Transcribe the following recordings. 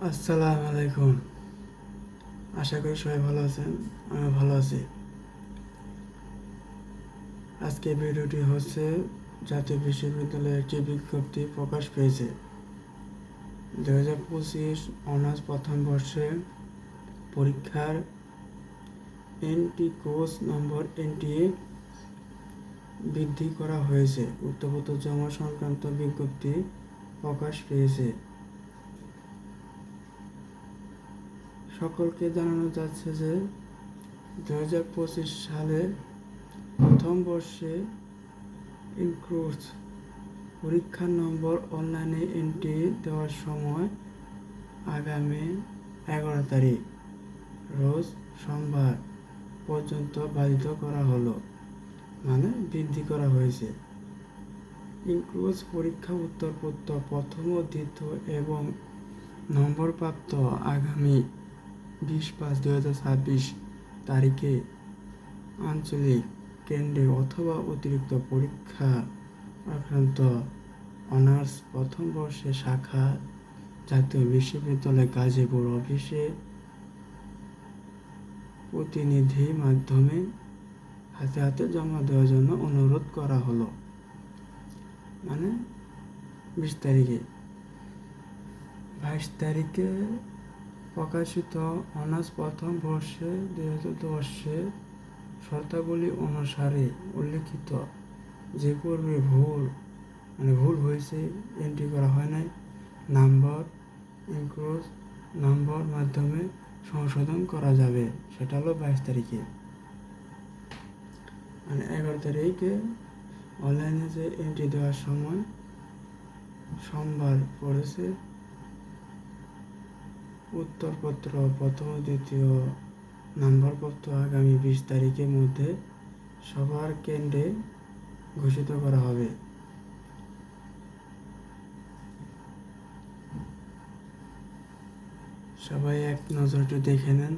আসসালামু আলাইকুম। আশা করি সবাই ভালো আছেন। আমি ভালো আছি। আজকে ভিডিওটি হচ্ছে জাতীয় বিশ্ববিদ্যালয়ের একটি বিজ্ঞপ্তি প্রকাশ পেয়েছে। 2025 অনার্স প্রথম বর্ষে পরীক্ষার কোর্স নম্বর এনটিএ বৃদ্ধি করা হয়েছে। উত্তরপত্র জমা সংক্রান্ত বিজ্ঞপ্তি প্রকাশ পেয়েছে। সকলকে জানানো যাচ্ছে যে 2025 সালে প্রথম বর্ষে কোর্স পরীক্ষার নম্বর অনলাইনে এন্ট্রি দেওয়ার সময় আগামী 11 তারিখ রোজ সোমবার পর্যন্ত বাধিত করা হলো, মানে বৃদ্ধি করা হয়েছে। ইনক্লুজ পরীক্ষা উত্তরপত্র প্রথম ও দ্বিতীয় এবং নম্বরপ্রাপ্ত আগামী 20/5/2026 তারিখে আঞ্চলিক কেন্দ্রে অথবা অতিরিক্ত পরীক্ষা আক্রান্ত অনার্স প্রথম বর্ষে শাখা জাতীয় বিশ্ববিদ্যালয় গাজীপুর অফিসে প্রতিনিধি মাধ্যমে হাতে হাতে জমা দেওয়ার জন্য অনুরোধ করা হলো, মানে 20 তারিখে। 22 তারিখে প্রকাশিত অনার্স প্রথম বর্ষে 2010 শর্তাবলী অনুসারে উল্লেখিত যে পূর্বে ভুল হয়েছে, এন্ট্রি করা হয় নাই, নাম্বার ইনক্রোজ নাম্বার মাধ্যমে সংশোধন করা যাবে। সেটা হলো 22 তারিখে। মানে 11 তারিখে অনলাইনে যে এন্ট্রি দেওয়ার সময় সোমবার পড়েছে। উত্তরপত্র প্রথম দ্বিতীয় নম্বরপত্র আগামী 20 তারিখের মধ্যে সবার কেন্দ্রে ঘোষিত করা হবে। সবাই এক নজরটা দেখে নেন।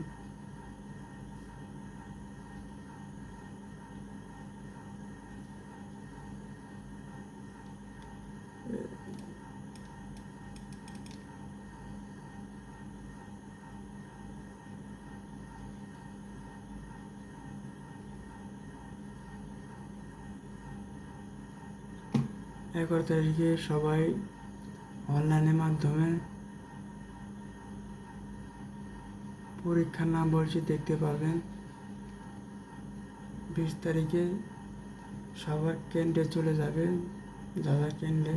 এগারো তারিখে সবাই অনলাইনের মাধ্যমে পরীক্ষার নম্বরটি দেখতে পাবেন। 20 তারিখে সবার কেন্দ্রে চলে যাবে, যারা কেন্দ্রে